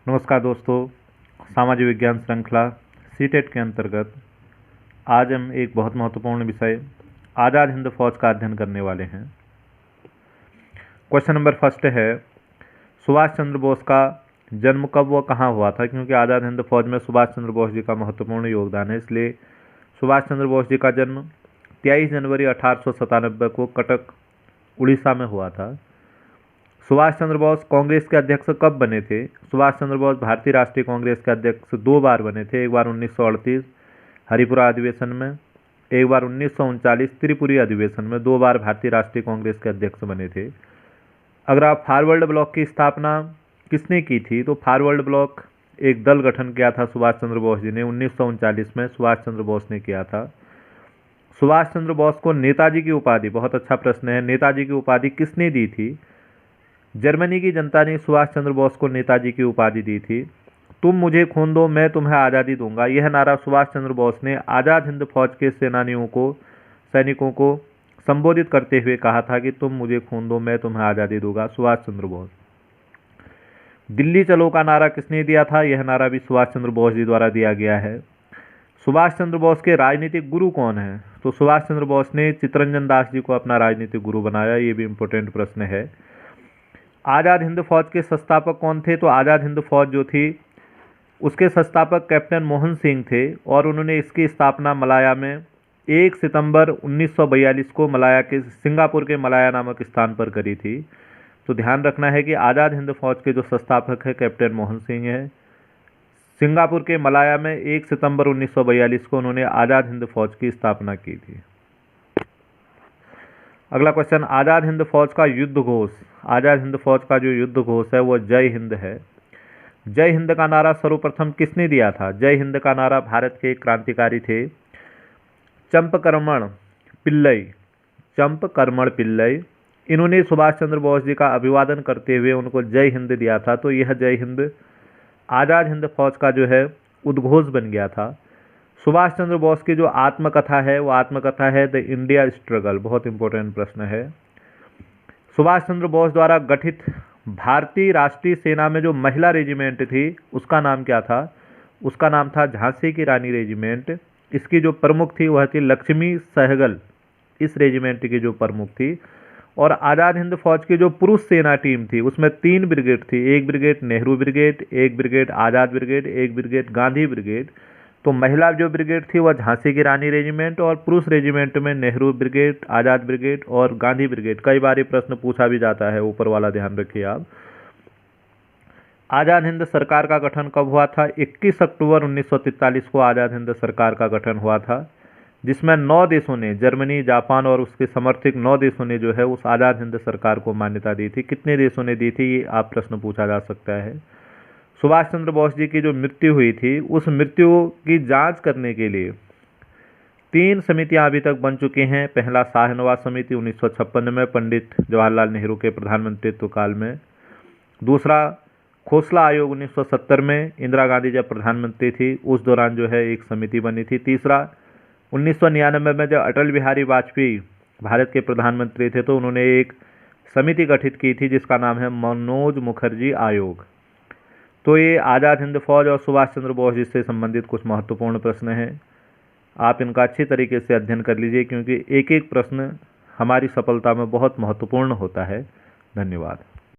नमस्कार दोस्तों, सामाजिक विज्ञान श्रृंखला सीटेट के अंतर्गत आज हम एक बहुत महत्वपूर्ण विषय आज़ाद हिंद फौज का अध्ययन करने वाले हैं। क्वेश्चन नंबर फर्स्ट है, सुभाष चंद्र बोस का जन्म कब व कहाँ हुआ था? क्योंकि आज़ाद हिंद फौज में सुभाष चंद्र बोस जी का महत्वपूर्ण योगदान है, इसलिए सुभाष चंद्र बोस जी का जन्म 23 जनवरी 1897 को कटक उड़ीसा में हुआ था। सुभाष चंद्र बोस कांग्रेस के अध्यक्ष कब बने थे? सुभाष चंद्र बोस भारतीय राष्ट्रीय कांग्रेस के अध्यक्ष 2 बार बने थे, एक बार 1938 हरिपुरा अधिवेशन में, एक बार 1939 त्रिपुरी अधिवेशन में। 2 बार भारतीय राष्ट्रीय कांग्रेस के अध्यक्ष बने थे। अगर आप फॉरवर्ड ब्लॉक की स्थापना किसने की थी, तो फॉरवर्ड ब्लॉक एक दल गठन किया था सुभाष चंद्र बोस जी ने 1939 में सुभाष चंद्र बोस ने किया था। सुभाष चंद्र बोस को नेताजी की उपाधि, बहुत अच्छा प्रश्न है, नेताजी की उपाधि किसने दी थी? जर्मनी की जनता ने सुभाष चंद्र बोस को नेताजी की उपाधि दी थी। तुम मुझे खून दो, मैं तुम्हें आज़ादी दूंगा, यह नारा सुभाष चंद्र बोस ने आज़ाद हिंद फौज के सैनिकों को संबोधित करते हुए कहा था कि तुम मुझे खून दो, मैं तुम्हें आज़ादी दूंगा। सुभाष चंद्र बोस। दिल्ली चलो का नारा किसने दिया था? यह नारा भी सुभाष चंद्र बोस जी द्वारा दिया गया है। सुभाष चंद्र बोस के राजनीतिक गुरु कौन है? तो सुभाष चंद्र बोस ने चित्तरंजन दास जी को अपना राजनीतिक गुरु बनाया। ये भी इम्पोर्टेंट प्रश्न है। आज़ाद हिंद फौज के संस्थापक कौन थे? तो आज़ाद हिंद फौज जो थी उसके संस्थापक कैप्टन मोहन सिंह थे और उन्होंने इसकी स्थापना मलाया में 1 सितंबर 1942 को मलाया के सिंगापुर के मलाया नामक स्थान पर करी थी। तो ध्यान रखना है कि आज़ाद हिंद फौज के जो संस्थापक है कैप्टन मोहन सिंह है। सिंगापुर के मलाया में 1 सितंबर 1942 को उन्होंने आज़ाद हिंद फौज की स्थापना की थी। अगला क्वेश्चन, आज़ाद हिंद फौज का युद्ध घोष। आज़ाद हिंद फौज का जो युद्ध घोष है वो जय हिंद है। जय हिंद का नारा सर्वप्रथम किसने दिया था? जय हिंद का नारा भारत के क्रांतिकारी थे चंपकरमण पिल्लई। इन्होंने सुभाष चंद्र बोस जी का अभिवादन करते हुए उनको जय हिंद दिया था। तो यह जय हिंद आज़ाद हिंद फौज का जो है उद्घोष बन गया था। सुभाष चंद्र बोस की जो आत्मकथा है वो आत्मकथा है द इंडिया स्ट्रगल। बहुत इंपॉर्टेंट प्रश्न है। सुभाष चंद्र बोस द्वारा गठित भारतीय राष्ट्रीय सेना में जो महिला रेजिमेंट थी उसका नाम क्या था? उसका नाम था झांसी की रानी रेजिमेंट। इसकी जो प्रमुख थी वह थी लक्ष्मी सहगल, इस रेजिमेंट की जो प्रमुख थी। और आज़ाद हिंद फौज की जो पुरुष सेना टीम थी उसमें 3 ब्रिगेड थी, एक ब्रिगेड नेहरू ब्रिगेड, एक ब्रिगेड आज़ाद ब्रिगेड, एक ब्रिगेड गांधी ब्रिगेड। तो महिला जो ब्रिगेड थी वह झांसी की रानी रेजिमेंट और पुरुष रेजिमेंट में नेहरू ब्रिगेड, आज़ाद ब्रिगेड और गांधी ब्रिगेड। कई बार ये प्रश्न पूछा भी जाता है, ऊपर वाला ध्यान रखिए आप। आज़ाद हिंद सरकार का गठन कब हुआ था? 21 अक्टूबर 1943 को आज़ाद हिंद सरकार का गठन हुआ था, जिसमें 9 देशों ने, जर्मनी, जापान और उसके समर्थक 9 देशों ने जो है उस आज़ाद हिंद सरकार को मान्यता दी थी। कितने देशों ने दी थी, ये आप प्रश्न पूछा जा सकता है। सुभाष चंद्र बोस जी की जो मृत्यु हुई थी उस मृत्यु की जांच करने के लिए 3 समितियां अभी तक बन चुकी हैं। पहला शाहनवाज समिति 1956 में पंडित जवाहरलाल नेहरू के प्रधानमंत्रित्व काल में। दूसरा खोसला आयोग 1970 में, इंदिरा गांधी जब प्रधानमंत्री थी उस दौरान जो है एक समिति बनी थी। तीसरा 1999 में जब अटल बिहारी वाजपेयी भारत के प्रधानमंत्री थे तो उन्होंने एक समिति गठित की थी जिसका नाम है मनोज मुखर्जी आयोग। तो ये आज़ाद हिंद फौज और सुभाष चंद्र बोस जी से संबंधित कुछ महत्वपूर्ण प्रश्न हैं। आप इनका अच्छी तरीके से अध्ययन कर लीजिए क्योंकि एक एक प्रश्न हमारी सफलता में बहुत महत्वपूर्ण होता है। धन्यवाद।